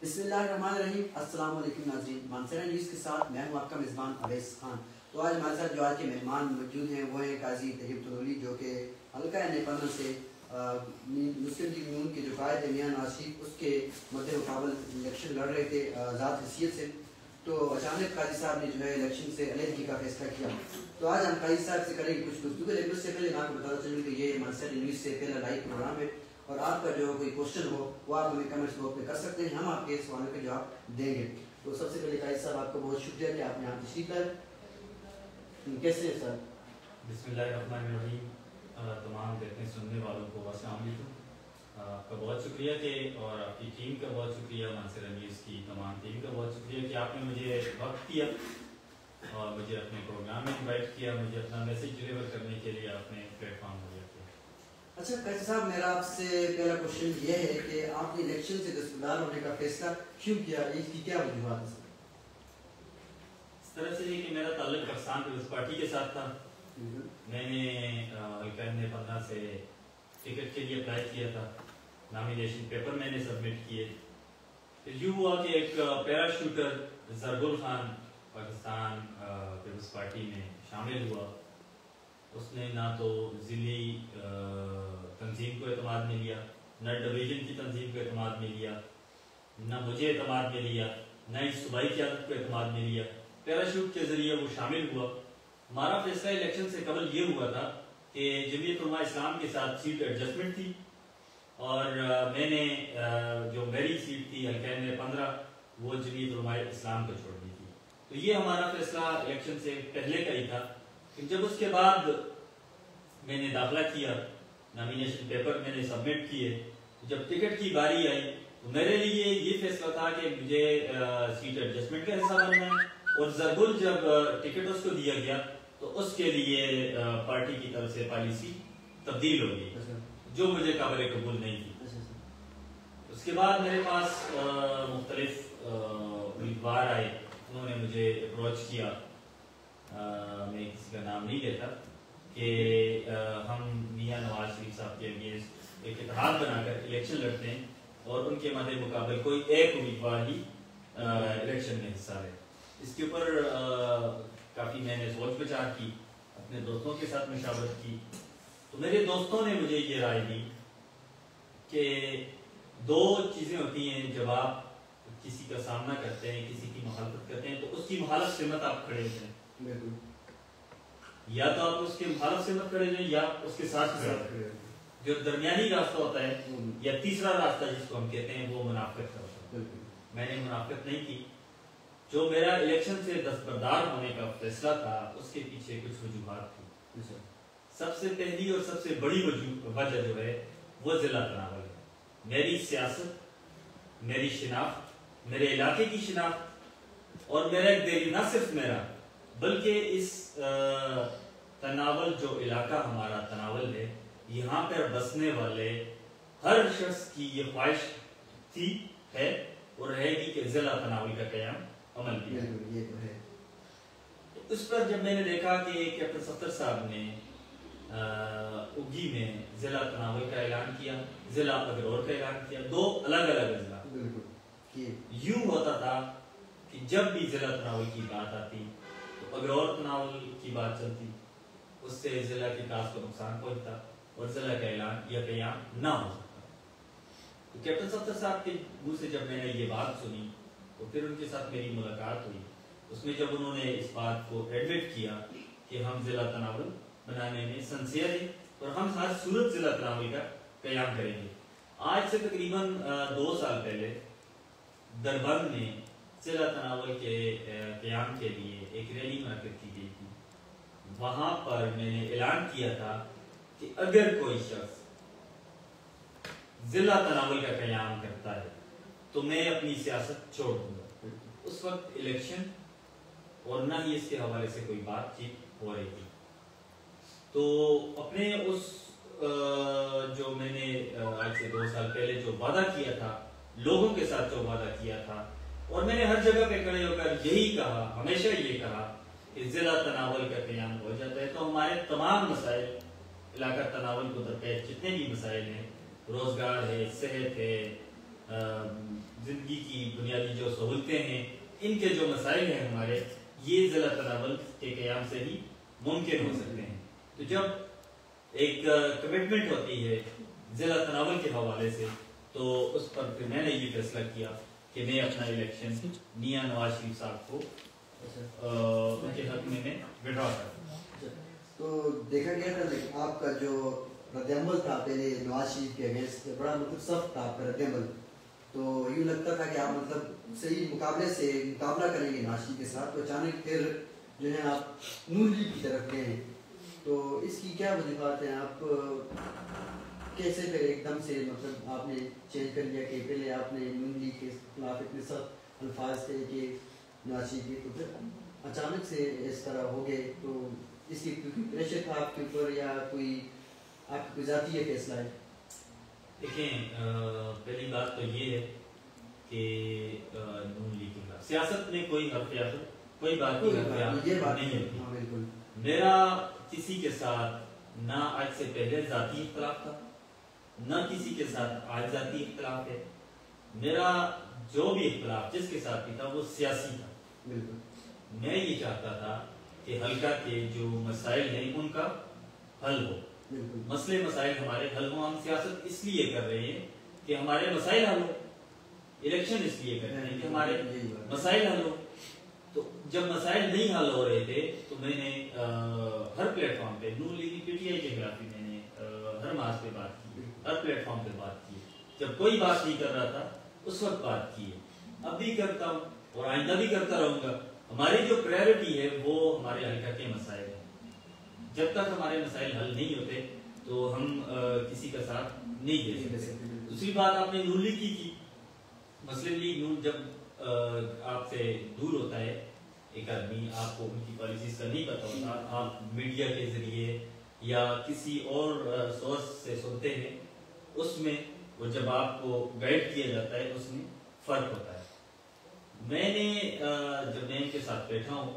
بسم اللہ الرحمن الرحیم. السلام علیکم ناظرین. مانسریرا نیوز کے ساتھ میں ہوں آپ کا میزبان اویس خان. تو آج ہمارے ساتھ جو آج کے مہمان موجود ہیں وہ ہیں قاضی طیب طلولی، جو کہ حلقہ نیپال سے مسلم لیگ نون کے جو قائد ہیں میاں نواز شریف، اس کے مد مقابل الیکشن لڑ رہے تھے ذات حیثیت سے. تو اچانک قاضی صاحب نے جو ہے الیکشن سے علیحدگی کا فیصلہ کیا. تو آج ہم قاضی صاحب سے کریں گے کچھ گفتگو، لیکن اس سے پہلے میں آپ کو بتانا چاہوں کہ یہ مانسریرا نیوز سے پہلا لائیو پروگرام ہے، اور آپ کا جو کوئی کوشچن ہو وہ آپ ہمیں کمنٹس باکس میں کر سکتے ہیں، ہم آپ کے سوالوں کے جواب دیں گے. تو سب سے پہلے قاضی صاحب آپ کو بہت شکریہ کہ آپ نے یہاں تشریف لائے. کیسے ہیں سر؟ بسم اللہ الرحمن الرحیم. تمام دیکھنے سننے والوں کو السلام علیکم. آپ کا بہت شکریہ کہ اور آپ کی ٹیم کا بہت شکریہ، مانسریرا نیوز کی تمام ٹیم کا بہت شکریہ کہ آپ نے مجھے وقت دیا اور مجھے اپنے پروگرام میں انوائٹ کیا، مجھے اپنا میسیج ڈلیور کرنے کے لیے آپ نے پلیٹ فارم مہیا کیا. اچھا قاضی صاحب، میرا آپ سے پہلا کوشچن یہ ہے کہ آپ نے الیکشن سے دستبردار ہونے کا فیصلہ کیوں کیا؟ اس کی کیا وجوہات ہیں؟ اس طرح سے کہ میرا تعلق پاکستان پیپلز پارٹی کے ساتھ تھا. میں نے حلقہ نیپال سے ٹکٹ کے لیے اپلائی کیا تھا، نامینیشن پیپر میں نے سبمٹ کیے. پھر یوں ہوا کہ ایک پیرا شوٹر زرگل خان پاکستان پیپلز پارٹی میں شامل ہوا. اس نے نہ تو ضلعی تنظیم کو اعتماد میں لیا، نہ ڈویژن کی تنظیم کو اعتماد میں لیا، نہ مجھے اعتماد میں لیا، نہ ہی صوبائی قیادت کو اعتماد میں لیا. پیراشوٹ کے ذریعے وہ شامل ہوا. ہمارا فیصلہ الیکشن سے قبل یہ ہوا تھا کہ جمعیت علماء اسلام کے ساتھ سیٹ ایڈجسٹمنٹ تھی، اور میں نے جو میری سیٹ تھی حلقہ ن15 وہ جمعیت علماء اسلام کو چھوڑ دی تھی. تو یہ ہمارا فیصلہ الیکشن سے پہلے کا ہی تھا. جب اس کے بعد میں نے داخلہ کیا، نامینیشن پیپر میں نے سبمٹ کیے، جب ٹکٹ کی باری آئی تو میرے لیے یہ فیصلہ تھا کہ مجھے سیٹ ایڈجسٹمنٹ کا حصہ بننا ہے. اور زرگل جب ٹکٹ اس کو دیا گیا تو اس کے لیے پارٹی کی طرف سے پالیسی تبدیل ہو گئی جو مجھے قابل قبول نہیں تھی. اس کے بعد میرے پاس مختلف امیدوار آئے، انہوں نے مجھے اپروچ کیا، میں کسی کا نام نہیں لیتا، کہ ہم میاں نواز شریف صاحب کے اگینسٹ ایک اتحاد بنا کر الیکشن لڑتے ہیں اور ان کے مد مقابل کوئی ایک امیدوار ہی الیکشن میں حصہ لے. اس کے اوپر کافی میں نے سوچ بچار کی، اپنے دوستوں کے ساتھ مشاورت کی. تو میرے دوستوں نے مجھے یہ رائے دی کہ دو چیزیں ہوتی ہیں جب آپ کسی کا سامنا کرتے ہیں، کسی کی مخالفت کرتے ہیں، تو اس کی مخالف سمت آپ کھڑے ہوتے ہیں. یا تو آپ اس کے مخالف سمت کھڑے جائیں یا اس کے ساتھ کھڑے ہیں. جو درمیانی راستہ ہوتا ہے یا تیسرا راستہ جس کو ہم کہتے ہیں وہ منافقت کا ہوتا ہے. میں نے منافقت نہیں کی. جو میرا الیکشن سے دستبردار ہونے کا فیصلہ تھا اس کے پیچھے کچھ وجوہات تھی. سب سے پہلی اور سب سے بڑی وجہ جو ہے وہ ضلع تناول ہے. میری سیاست، میری شناخت، میرے علاقے کی شناخت اور میرا ایک دل، نہ صرف میرا بلکہ اس تناول جو علاقہ ہمارا تناول ہے، یہاں پر بسنے والے ہر شخص کی یہ خواہش تھی، ہے اور رہے گی کہ ضلع تناول کا قیام عمل کیا. اس پر جب میں نے دیکھا کہ کیپٹن صفدر صاحب نے اگھی میں ضلع تناول کا اعلان کیا، ضلع اگرور کا اعلان کیا، دو الگ الگ اضلاع. یوں ہوتا تھا کہ جب بھی ضلع تناول کی بات آتی تو اگرور تناول کی بات چلتی، اس سے ضلع کے کاس کو نقصان پہنچتا اور ضلع کا اعلان یا قیام نہ ہو سکتا. تو کیپٹن صفدر صاحب کے منہ سے جب میں نے یہ بات سنی تو پھر ان کے ساتھ میری ملاقات ہوئی. اس میں جب انہوں نے اس بات کو ایڈمٹ کیا کہ ہم ضلع تناول بنانے میں سنسیئر ہیں اور ہم ہر صورت ضلع تناول کا قیام کریں گے. آج سے تقریباً 2 سال پہلے دربند میں ضلع تناول کے قیام کے لیے ایک ریلی منعقد کی گئی تھی. وہاں پر میں نے اعلان کیا تھا کہ اگر کوئی شخص ضلع تناول کا قیام کرتا ہے تو میں اپنی سیاست چھوڑ دوں گا. اس وقت الیکشن اور نہ ہی اس کے حوالے سے کوئی بات چیت ہو رہی تھی. تو اپنے اس جو میں نے آج سے 2 سال پہلے جو وعدہ کیا تھا، لوگوں کے ساتھ جو وعدہ کیا تھا، اور میں نے ہر جگہ پہ کھڑے ہو کر یہی کہا، ہمیشہ یہ کہا کہ ضلع تناول کا قیام ہو جاتا ہے تو ہمارے تمام مسائل، علاقہ تناول کو درپیش جتنے بھی مسائل ہیں، روزگار ہے، صحت ہے، زندگی کی بنیادی جو سہولتیں ہیں، ان کے جو مسائل ہیں ہمارے، یہ ضلع تناول کے قیام سے ہی ممکن ہو سکتے ہیں۔ تو جب ایک کمٹمنٹ ہوتی ہے ضلع تناول کے حوالے سے، تو اس پر پھر میں نے یہ فیصلہ کیا کہ میں اپنا الیکشن میاں نواز شریف صاحب کو ان کے حق میں وڈرا کروں۔ تو دیکھا گیا تھا آپ کا جو رد عمل تھا پہلے نواز شریف کے اگینسٹ، بڑا مطلب سخت تھا آپ کا رد عمل، تو یوں لگتا تھا کہ آپ مطلب صحیح مقابلہ کریں گے نواز شریف کے ساتھ، تو اچانک پھر جو ہے آپ نون لیگ کی طرف گئے ہیں، تو اس کی کیا وجوہات ہیں؟ آپ کیسے پھر ایک دم سے مطلب آپ نے چینج کر لیا کہ پہلے آپ نے نون لیگ کے خلاف اتنے سخت الفاظ تھے کہ نواز شریف کے، تو پھر اچانک سے اس طرح ہو گئے، تو اس کی کوئی پریشر تھا آپ کے اوپر یا کوئی آپ کی ذاتی یہ فیصلہ ہے؟ دیکھیں، پہلی بات تو یہ ہے کہ نون لیگ کے خلاف سیاست میں کوئی حرف یا کوئی بات نہیں ہوتی۔ میرا کسی کے ساتھ نہ آج سے پہلے ذاتی اختلاف تھا، نہ کسی کے ساتھ آج ذاتی اختلاف ہے۔ میرا جو بھی اختلاف جس کے ساتھ بھی تھا وہ سیاسی تھا۔ میں یہ چاہتا تھا کہ حلقہ کے جو مسائل ہیں ان کا حل ہو، مسئلے مسائل ہمارے حل ہوں۔ ہم سیاست اس لیے کر رہے ہیں کہ ہمارے مسائل حل ہو، الیکشن اس لیے کر رہے ہیں کہ ہمارے مسائل حل ہو۔ تو جب مسائل نہیں حل ہو رہے تھے تو میں نے ہر پلیٹ فارم پہ نون لیگ پی ٹی آئی کے خلاف بھی میں نے ہر مارچ پہ بات کی، ہر پلیٹ فارم پہ بات کی۔ جب کوئی بات نہیں کر رہا تھا اس وقت بات کی ہے، اب بھی کرتا ہوں اور آئندہ بھی کرتا رہوں گا۔ ہماری جو پرائیورٹی ہے وہ ہمارے حلقہ کے مسائل ہیں۔ جب تک ہمارے مسائل حل نہیں ہوتے تو ہم کسی کا ساتھ نہیں دے سکتے۔ دوسری بات آپ نے نون لیگ کی، مسلم لیگ نون جب آپ سے دور ہوتا ہے ایک آدمی، آپ کو ان کی پالیسیز کا نہیں پتا ہوتا، آپ میڈیا کے ذریعے یا کسی اور سورس سے سنتے ہیں، اس میں وہ جب آپ کو گائیڈ کیا جاتا ہے اس میں فرق ہوتا ہے۔ میں نے جب میں ان کے ساتھ بیٹھا ہوں،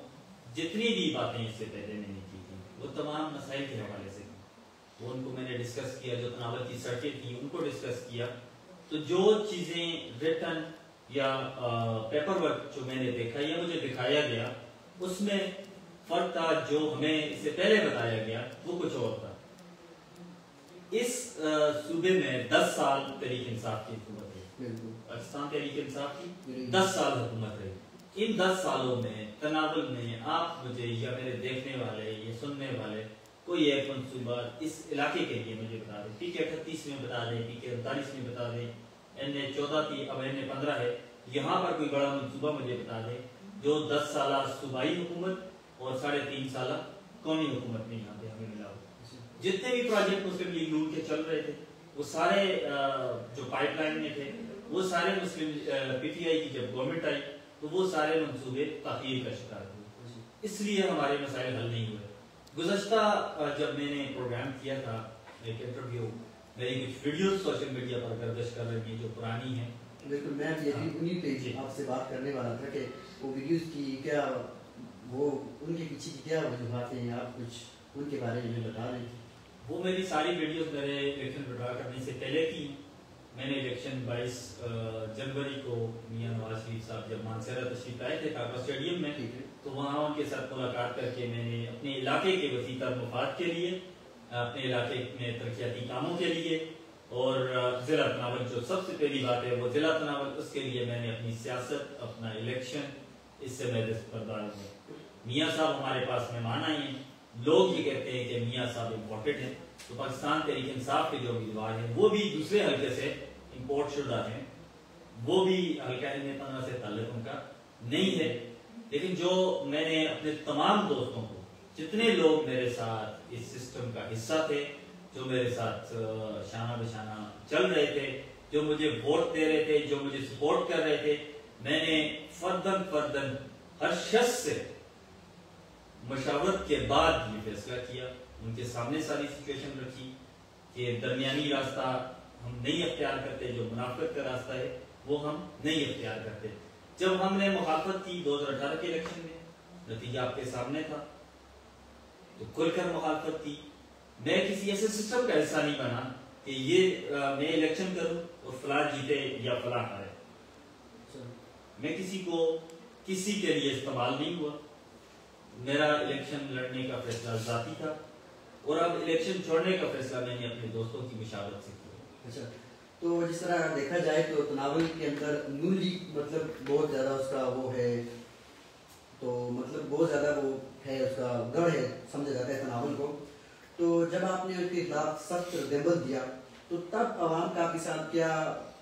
جتنی بھی باتیں اس سے پہلے میں نے کی تھی وہ تمام مسائل کے حوالے سے تھی، وہ ان کو میں نے ڈسکس کیا، جو تناول کی سڑکیں تھیں ان کو ڈسکس کیا۔ تو جو چیزیں ریٹن یا پیپر ورک جو میں نے دیکھا یا مجھے دکھایا گیا اس میں فرق تھا، جو ہمیں اس سے پہلے بتایا گیا وہ کچھ اور تھا۔ اس صوبے میں 10 سال تحریک انصاف کی حکومت ہے، پاکستان تحریک انصاف کی 10 سال حکومت رہی۔ ان 10 سالوں میں تناول میں آپ مجھے یا میرے دیکھنے والے یا سننے والے کوئی ایک منصوبہ اس علاقے کے لیے مجھے بتا دیں، پی کے 38 میں بتا دیں، پی کے 39 میں بتا دیں، NA14 تھی اب NA15 ہے، یہاں پر کوئی بڑا منصوبہ مجھے بتا دیں جو 10 سالہ صوبائی حکومت اور 3.5 سالہ قومی حکومت میں یہاں پہ ہمیں ملا ہو۔ جتنے بھی پروجیکٹ مسلم لیگ نون کے چل رہے تھے وہ سارے جو پائپ لائن میں تھے وہ سارے مسلم پی ٹی آئی کی جب گورنمنٹ آئی تو وہ سارے منصوبے تاخیر کا شکار ہوئے، اس لیے ہمارے مسائل حل نہیں ہوئے۔ گزشتہ جب میں نے پروگرام کیا تھا ایک انٹرویو، میری کچھ ویڈیوز سوشل میڈیا پر گردش کر رہی ہیں جو پرانی ہیں۔ بالکل، میں بھی انہیں پہ آپ سے بات کرنے والا تھا کہ وہ ویڈیوز کی کیا، وہ ان کے پیچھے کی کیا وجوہات ہیں، آپ کچھ ان کے بارے میں بتا رہے ہیں؟ وہ میری ساری ویڈیوز میرے الیکشن وڈرا کرنے سے پہلے کی۔ میں نے الیکشن 22 جنوری کو میاں نواز شریف صاحب جب مانسہرہ تشریف لائے تھے کاکا اسٹیڈیم میں، تو وہاں ان کے ساتھ ملاقات کر کے میں نے اپنے علاقے کے وسیع تر مفاد کے لیے، اپنے علاقے میں ترقیاتی کاموں کے لیے اور ضلع تناول جو سب سے پہلی بات ہے وہ ضلع تناول، اس کے لیے میں نے اپنی سیاست، اپنا الیکشن اس سے میں دستبردار ہوں۔ میاں صاحب ہمارے پاس مہمان آئے ہیں، لوگ یہ کہتے ہیں کہ میاں صاحب امپورٹڈ ہیں، تو پاکستان تحریک انصاف کے جو امیدوار ہیں وہ بھی دوسرے حلقے سے امپورٹ شدہ ہیں، وہ بھی حلقہ NA15 سے تعلق ان کا نہیں ہے۔ لیکن جو میں نے اپنے تمام دوستوں کو، جتنے لوگ میرے ساتھ اس سسٹم کا حصہ تھے، جو میرے ساتھ شانہ بشانہ چل رہے تھے، جو مجھے ووٹ دے رہے تھے، جو مجھے سپورٹ کر رہے تھے، میں نے فردن ہر شخص سے مشاورت کے بعد یہ فیصلہ کیا، ان کے سامنے ساری سچویشن رکھی کہ درمیانی راستہ ہم نہیں اختیار کرتے، جو منافقت کا راستہ ہے وہ ہم نہیں اختیار کرتے۔ جب ہم نے مخالفت کی 2018 کے الیکشن میں، نتیجہ آپ کے سامنے تھا، تو کھل کر مخالفت کی۔ میں کسی ایسے سسٹم کا حصہ نہیں بنا کہ یہ میں الیکشن کروں اور فلاں جیتے یا فلاں ہارے. میں کسی کے لیے استعمال نہیں ہوا. میرا الیکشن لڑنے کا فیصلہ ذاتی تھا اور اب الیکشن چھوڑنے کا فیصلہ میں نے اپنے دوستوں کی مشاورت سے کیا. اچھا، تو جس طرح دیکھا جائے تو تناول کے اندر نون لیگ مطلب بہت زیادہ اس کا وہ ہے، تو مطلب بہت زیادہ وہ ہے، اس کا گڑھ ہے سمجھا جاتا ہے تناول کو. تو جب آپ نے ان کے خلاف سخت ردعمل دیا تو تب عوام کا آپ کے ساتھ کیا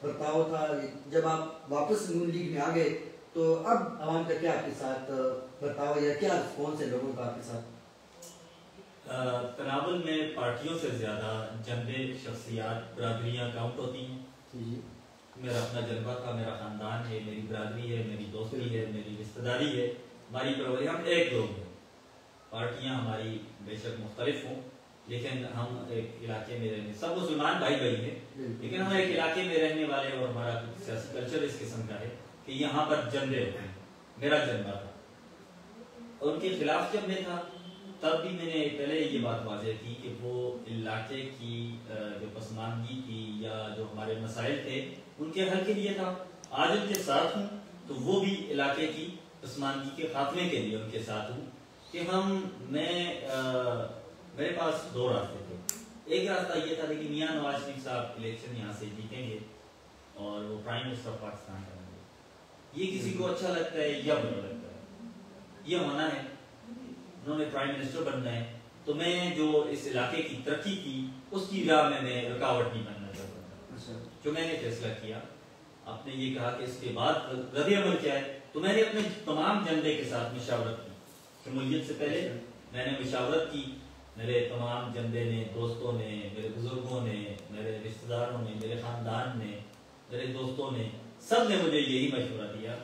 برتاؤ تھا؟ جب آپ واپس نون لیگ میں آ گئے تو اب عوام کا کیا آپ کے ساتھ برتاؤ یا کیا رسپانس ہے لوگوں کا آپ کے ساتھ؟ تناول میں پارٹیوں سے زیادہ جنبے، شخصیات، برادریاں کاؤنٹ ہوتی ہیں. جی، میرا اپنا جنبہ تھا، میرا خاندان ہے، میری برادری ہے، میری دوستی ہے، میری رشتہ داری ہے، ہماری پروری، ہم ایک لوگ ہیں. پارٹیاں ہماری بے شک مختلف ہوں لیکن ہم ایک علاقے میں رہنے، سب مسلمان بھائی بھائی ہیں لیکن ہم ایک علاقے میں رہنے والے، اور ہمارا سیاسی کلچر اس قسم کا ہے کہ یہاں پر جنبے ہوتے ہیں. میرا جنبہ تھا اور ان کے خلاف جب میں تھا تب بھی میں نے پہلے یہ بات واضح کی کہ وہ علاقے کی جو پسماندگی تھی یا جو ہمارے مسائل تھے ان کے حل کے لیے تھا. آج ان کے ساتھ ہوں تو وہ بھی علاقے کی پسماندگی کے خاتمے کے لیے ان کے ساتھ ہوں کہ میرے پاس دو راستے تھے. ایک راستہ یہ تھا کہ میاں نواز شریف صاحب الیکشن یہاں سے جیتیں گے اور وہ پرائم منسٹر آف پاکستان بنیں گے. یہ کسی کو اچھا لگتا ہے یا برا لگتا ہے، یہ ہونا ہے، انہوں نے پرائم منسٹر بننا ہے. تو میں جو اس علاقے کی ترقی کی اس کی راہ میں رکاوٹ نہیں بننا چاہتا تھا. جو میں نے فیصلہ کیا، آپ نے یہ کہا کہ اس کے بعد رد عمل کیا ہے، تو میں نے اپنے تمام جنبے کے ساتھ مشاورت کی. شمولیت سے پہلے میں نے مشاورت کی، میرے تمام جنبے نے، دوستوں نے، میرے بزرگوں نے، میرے رشتہ داروں نے، میرے خاندان نے، میرے دوستوں نے، سب نے مجھے یہی مشورہ دیا.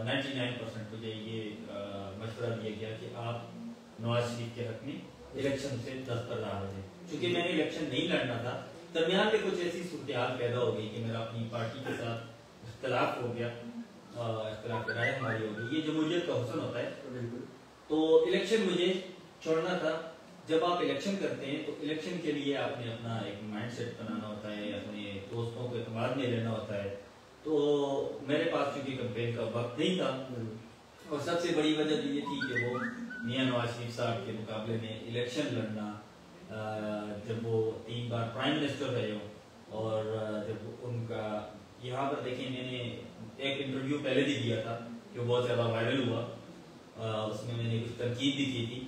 99% مجھے یہ مشورہ دیا گیا کہ آپ نواز شریف کے حق میں الیکشن سے دستبردار ہو جائیں. چونکہ میں نے الیکشن نہیں لڑنا تھا، درمیان میں کچھ ایسی صورتحال پیدا ہو گئی کہ میرا اپنی پارٹی کے ساتھ اختلاف ہو گیا، اختلاف رائے ہماری ہو گئی. یہ جمہوریت کا حسن ہوتا ہے. تو الیکشن مجھے چھوڑنا تھا. جب آپ الیکشن کرتے ہیں تو الیکشن کے لیے آپ نے اپنا ایک مائنڈ سیٹ بنانا ہوتا ہے، اپنے دوستوں کو اعتماد میں لینا ہوتا ہے. تو میرے پاس چونکہ کمپین کا وقت نہیں تھا اور سب سے بڑی وجہ یہ تھی کہ وہ میاں نواز شریف صاحب کے مقابلے میں الیکشن لڑنا، جب وہ 3 بار پرائم منسٹر رہے ہوں، اور جب ان کا یہاں پر دیکھیں، میں نے ایک انٹرویو پہلے بھی دیا تھا جو بہت زیادہ وائرل ہوا، اس میں نے کچھ تنقید بھی کی تھی.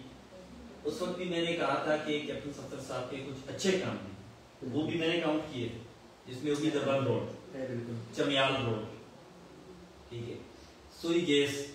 اس وقت بھی میں نے کہا تھا کہ کیپٹن صفدر صاحب کے کچھ اچھے کام ہیں، وہ بھی میں نے کاؤنٹ کیے تھے، جس میں ہوگی دربان روڈ، چمیال روڈ، ٹھیک ہے، سوئی گیس.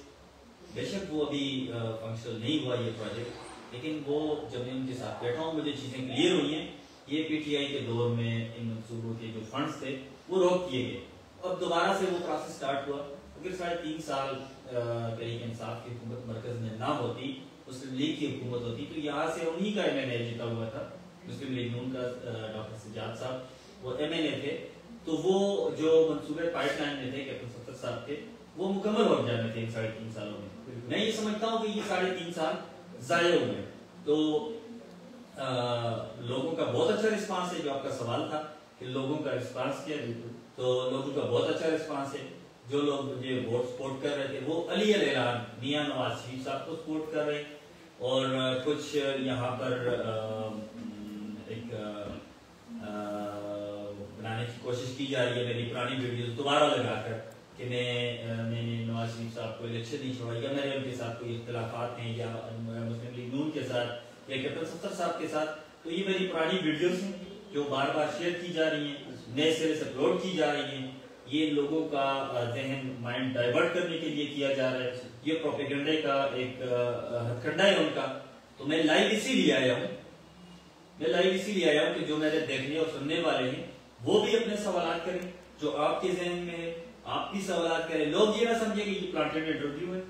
بے شک وہ ابھی فنکشنل نہیں ہوا یہ پروجیکٹ، لیکن وہ جب میں ان کے ساتھ بیٹھا ہوں مجھے چیزیں کلیئر ہوئی ہیں. یہ پی ٹی آئی کے دور میں ان منصوبوں کے جو فنڈز تھے وہ روک کیے گئے. اب دوبارہ سے وہ پروسیس سٹارٹ ہوا. اگر 3.5 سال تحریک انصاف کی حکومت مرکز میں نہ ہوتی، مسلم لیگ کی حکومت ہوتی، تو یہاں سے انہی کا ایم این اے جیتا ہوا تھا، مسلم لیگ نون کا ڈاکٹر سجاد صاحب وہ ایم این اے تھے. تو وہ جو منصوبے پائپ لائن میں تھے کیپٹن صفدر صاحب کے، وہ مکمل ہو جانے تھے 3.5 سالوں میں. میں یہ سمجھتا ہوں کہ یہ 3.5 سال ضائع ہوئے. تو لوگوں کا بہت اچھا رسپانس ہے. جو آپ کا سوال تھا کہ لوگوں کا رسپانس کیا، تو لوگوں کا بہت اچھا رسپانس ہے. جو لوگ مجھے ووٹ سپورٹ کر رہے تھے وہ علی الاعلان میاں نواز شریف صاحب کو سپورٹ کر رہے، اور کچھ یہاں پر ایک بنانے کی کوشش کی جا رہی ہے میری پرانی ویڈیوز دوبارہ لگا کر کہ میں نے نواز شریف صاحب کو الیکشن نہیں چھوڑا، یا میرے ان کے ساتھ کوئی اختلافات ہیں، یا مسلم لیگ نون کے ساتھ یا کیپٹن صفدر صاحب کے ساتھ. تو یہ میری پرانی ویڈیوز ہیں جو بار بار شیئر کی جا رہی ہیں، نئے سرے سے اپلوڈ کی جا رہی ہیں. یہ لوگوں کا ذہن مائنڈ ڈائیورٹ کرنے کے لیے کیا جا رہا ہے. یہ پروپیگنڈے کا ایک ہتھ کنڈا ہے ان کا. تو میں لائیو اسی لیے آیا ہوں کہ جو میرے دیکھنے اور سننے والے ہیں وہ بھی اپنے سوالات کریں جو آپ کے ذہن میں ہے، آپ بھی سوالات کریں. لوگ یہ نہ سمجھیں کہ یہ پلانٹیڈ انٹرویو ہے،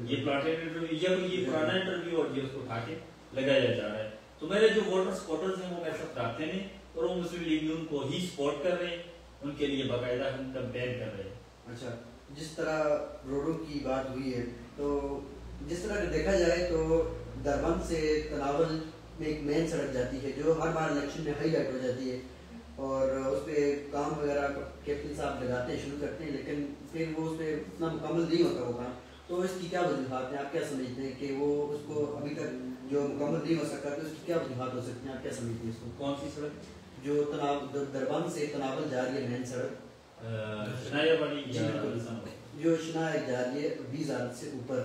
یہ پلانٹیڈ انٹرویو یا کوئی یہ پرانا انٹرویو اور یہ اس کو اٹھا کے لگایا جا رہا ہے. تو میرے جو ووٹر سپورٹرز ہیں وہ میرے ساتھ رابطے میں، اور وہ مسلم لیگ نون کو ہی سپورٹ کر رہے ہیں، ان کے لیے باقاعدہ ہم کمپین کر رہے ہیں. اچھا، جس طرح روڈوں کی بات ہوئی ہے، تو جس طرح دیکھا جائے تو دربند سے تناول ایک مین سڑک جاتی ہے جو ہر بار الیکشن میں ہائی لائٹ ہو جاتی ہے اور اس پہ کام وغیرہ کیپٹن صاحب لگاتے ہیں شروع کرتے ہیں لیکن پھر وہ اس پہ اتنا مکمل نہیں ہوتا وہ کام. تو اس کی کیا وجوہات ہیں, آپ کیا سمجھتے ہیں کہ وہ اس کو ابھی تک جو مکمل نہیں ہو سکا تو اس کی کیا وجوہات ہو سکتی ہیں, آپ کیا سمجھتے ہیں اس کو؟ کون سی سڑک جو دربند سے تناول جا رہی ہے مین سڑک, جو شنا جا رہی ہے 20,000 سے اوپر,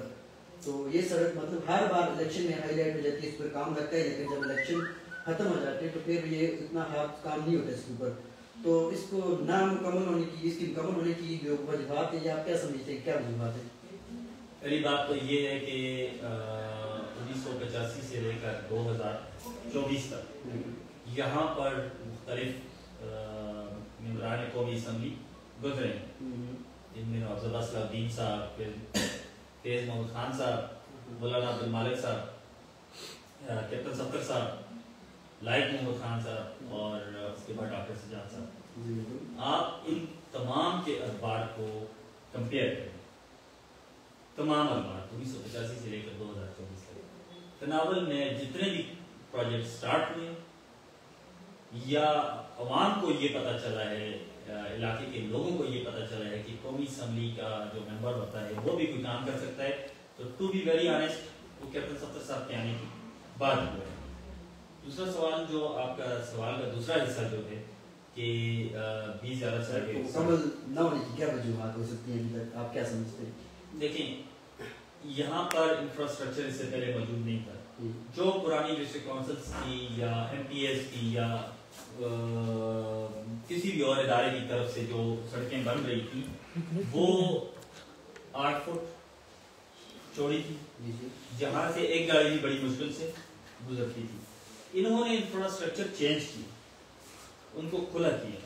تو یہ سڑک مطلب ہر بار الیکشن میں ہائی لائٹ ہو جاتی ہے, اس پر کام لگتا ہے لیکن جب الیکشن ختم ہو جاتے ہیں تو پھر یہ اتنا کام نہیں ہوتا اس کے اوپر. تو اس کو نامکمل ہونے کی, اس کی مکمل ہونے کی جو وجوہات ہیں یہ آپ کیا سمجھتے ہیں, کیا وجوہات ہیں؟ پہلی بات تو یہ ہے کہ 1985 سے لے کر 2024 تک یہاں پر مختلف ممبران قومی اسمبلی گزرے ہیں, جن میں افضل صلاح الدین صاحب, پھر تیز محمد خان صاحب, مولانا عبد المالک صاحب, کیپٹن صفدر صاحب, لائق محمد خان صاحب اور اس کے بعد ڈاکٹر سجاد صاحب. آپ ان تمام کے اخبار کو کمپیئر کریں, تمام اخبار 1985 سے لے کر 2024 تک تناول میں جتنے بھی پروجیکٹ سٹارٹ ہوئے یا عوام کو یہ پتہ چلا ہے, علاقے کے لوگوں کو یہ پتہ چلا ہے کہ قومی اسمبلی کا جو ممبر ہوتا ہے وہ بھی کوئی کام کر سکتا ہے, تو ٹو بی ویری آنیسٹ وہ کیپٹن صفدر صاحب کے آنے کی بات ہوا ہے. دوسرا سوال جو آپ کا سوال کا دوسرا حصہ جو ہے کہ 20,000 سے آگے مکمل نہ ہونے کی کیا وجوہات ہو سکتی ہیں, آپ کیا سمجھتے ہیں؟ دیکھیں, یہاں پر انفراسٹرکچر اس سے پہلے موجود نہیں تھا. جو پرانی ڈسٹرکٹ کونسلز کی یا ایم پی ایس کی یا کسی بھی اور ادارے کی طرف سے جو سڑکیں بن رہی تھی وہ 8 فٹ چوڑی تھی, جہاں سے ایک گاڑی بھی بڑی مشکل سے گزرتی تھی. انہوں نے انفراسٹرکچر چینج کیا, ان کو کھلا کیا,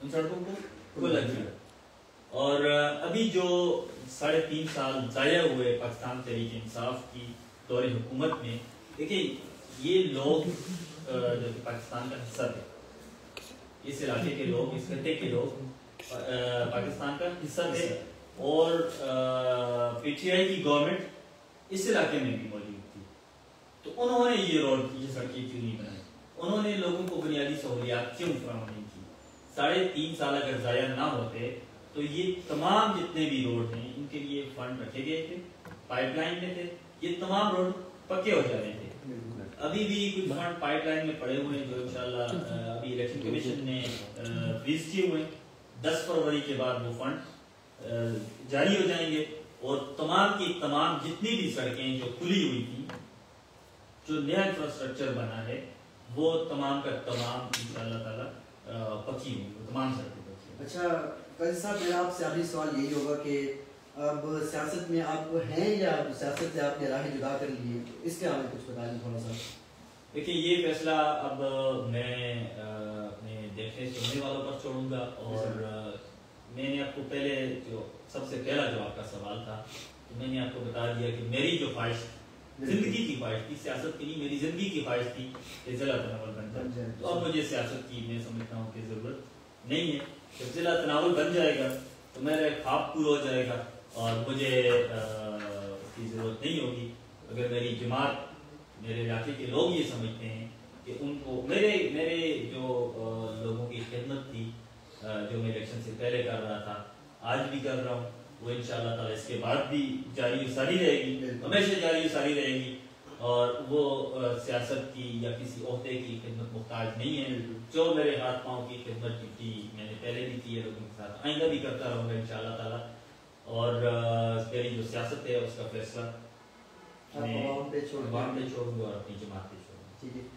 ان سڑکوں کو کھلا کیا, اور ابھی جو 3.5 سال ضائع ہوئے پاکستان تحریک انصاف کی دور حکومت میں, دیکھیں یہ لوگ جو کہ پاکستان کا حصہ تھے, اس علاقے کے لوگ, اس خطے کے لوگ پاکستان کا حصہ تھے, اور پی ٹی آئی کی گورنمنٹ اس علاقے میں بھی موجود تھی. تو انہوں نے یہ سڑکیں کیوں نہیں بنائی, انہوں نے لوگوں کو بنیادی سہولیات کیوں فراہم نہیں کی. 3.5 سال اگر ضائع نہ ہوتے تو یہ تمام جتنے بھی روڈ ہیں ان کے لیے فنڈ رکھے گئے تھے, پائپ لائن میں تھے, یہ تمام روڈ پکے ہو جانے تھے. ابھی بھی کچھ فنڈ پائپ لائن میں پڑے ہوئے ہیں جو انشاءاللہ ابھی الیکشن کمیشن نے فریز کیے ہوئے ہیں. 10 فروری کے بعد وہ فنڈ جاری ہو جائیں گے, اور تمام کی تمام جتنی بھی سڑکیں جو کھلی ہوئی تھیں, جو نیا انفراسٹرکچر بنا ہے, وہ تمام کا تمام انشاءاللہ تعالی پکی ہوں گی, تمام سڑکیں پکی ہوں. اچھا قاضی صاحب, میرا آپ سے آخری سوال یہی ہوگا کہ اب سیاست میں آپ ہیں یا سیاست سے آپ نے راہیں جدا کر لی ہے, اس کے بارے میں کچھ بتائیں تھوڑا سا. دیکھیں یہ فیصلہ اب میں اپنے دیکھنے سننے والوں پر چھوڑوں گا, اور میں نے آپ کو پہلے جو سب سے پہلا جو آپ کا سوال تھا, تو میں نے آپ کو بتا دیا کہ میری جو خواہش زندگی کی خواہش تھی, سیاست کی نہیں, میری زندگی کی خواہش تھی کہ ضلع تناول بن جائے. تو اب مجھے سیاست کی میں سمجھتا ہوں کہ ضرورت نہیں ہے. جب ضلع تناول بن جائے گا تو میرا خواب پورا ہو جائے گا, اور مجھے اس کی ضرورت نہیں ہوگی. اگر میری جماعت, میرے علاقے کے لوگ یہ سمجھتے ہیں کہ ان کو میرے جو لوگوں کی خدمت تھی جو میں الیکشن سے پہلے کر رہا تھا, آج بھی کر رہا ہوں, وہ انشاءاللہ تعالی اس کے بعد بھی جاری و ساری رہے گی, ہمیشہ جاری و ساری رہے گی. اور وہ سیاست کی یا کسی عہدے کی خدمت محتاج نہیں ہے. جو میرے ہاتھ پاؤں کی خدمت کی میں نے پہلے بھی کی ہے لوگوں کے ساتھ, آئندہ بھی کرتا رہوں گا انشاءاللہ تعالی. اور میری جو سیاست ہے اس کا فیصلہ میں عوام پہ چھوڑوں گا اور اپنی جماعت پہ چھوڑوں گا. ٹھیک ہے,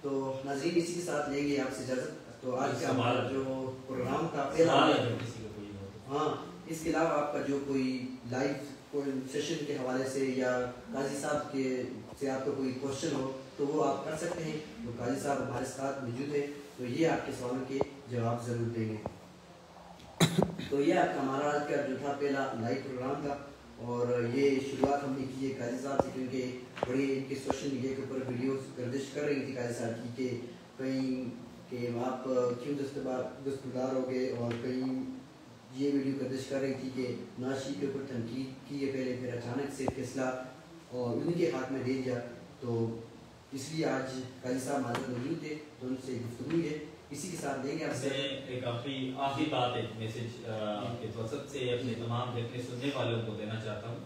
تو ناظرین اسی کے ساتھ لیں گے آپ سے اجازت. تو آج کا ہمارا جو پروگرام کا پہلا, ہاں اس کے علاوہ آپ کا جو کوئی لائیو کوئی سیشن کے حوالے سے یا قاضی صاحب کے سے آپ کا کوئی کوشچن ہو تو وہ آپ کر سکتے ہیں. تو قاضی صاحب ہمارے ساتھ موجود ہیں, تو یہ آپ کے سوالوں کے جواب ضرور دیں گے. تو یہ آپ کا ہمارا آج کا جو تھا پہلا لائیو پروگرام تھا, اور یہ شروعات ہم نے کی ہے قاضی صاحب سے, کیونکہ بڑی ان کے سوشل میڈیا کے اوپر ویڈیوز گردش کر رہی تھی قاضی صاحب کی کہ کہیں کہ آپ کیوں دستبردار ہو گئے, اور کہیں یہ ویڈیو گردش کر رہی تھی کہ ناشی کے اوپر تنقید کی ہے پہلے, پھر اچانک سے فیصلہ اور ان کے ہاتھ میں دے دیا. تو اس لیے آج قاضی صاحب معذرت موجود تھے تو ان سے گفتگو ہے. اسی کے ساتھ لیں گے آپ سے ایک آخری بات ایک میسج کے توسط سے اپنے تمام دیکھنے سننے والوں کو دینا چاہتا ہوں.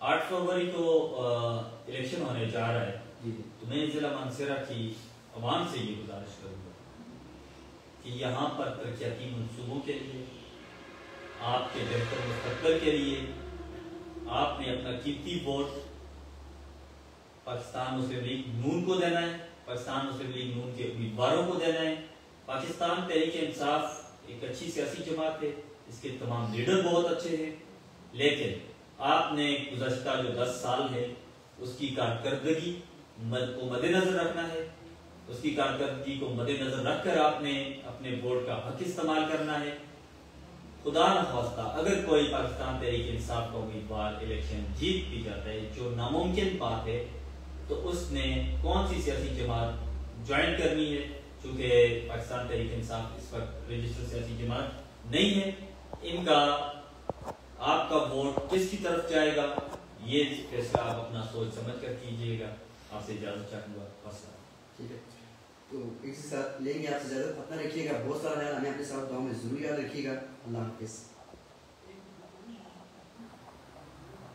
8 فروری کو الیکشن ہونے جا رہا ہے. تو میں ضلع مانسہرہ کی عوام سے یہ گزارش کروں گا کہ یہاں پر ترقیاتی منصوبوں کے لیے، آپ کے بہتر مستقبل کے لیے آپ نے اپنا قیمتی ووٹ پاکستان مسلم لیگ نون کو دینا ہے، پاکستان مسلم لیگ نون کے امیدواروں کو دینا ہے. پاکستان تحریک انصاف ایک اچھی سیاسی جماعت ہے، اس کے تمام لیڈر بہت اچھے ہیں، لیکن آپ نے گزشتہ جو 10 سال ہے اس کی کارکردگی کو مد نظر رکھنا ہے. اس کی کارکردگی کو مد نظر رکھ کر آپ نے اپنے ووٹ کا حق استعمال کرنا ہے. خدا نخواستہ اگر کوئی پاکستان تحریک انصاف کا امیدوار الیکشن جیت بھی جاتا ہے، جو ناممکن بات ہے، تو اس نے کون سی سیاسی جماعت جوائن کرنی ہے؟ چونکہ پاکستان تحریک انصاف اس وقت رجسٹر سیاسی جماعت نہیں ہے. ان کا آپ کا ووٹ کس کی طرف جائے گا یہ فیصلہ آپ اپنا سوچ سمجھ کر کیجیے گا. آپ سے اجازت چاہوں گا. ٹھیک ہے، تو اسی ساتھ لیں گے آپ سے اجازت. اپنا رکھیے گا، بہت سارا ہے، ہمیں اپنے ساتھ دعاؤں میں ضرور یاد رکھیے گا. اللہ حافظ.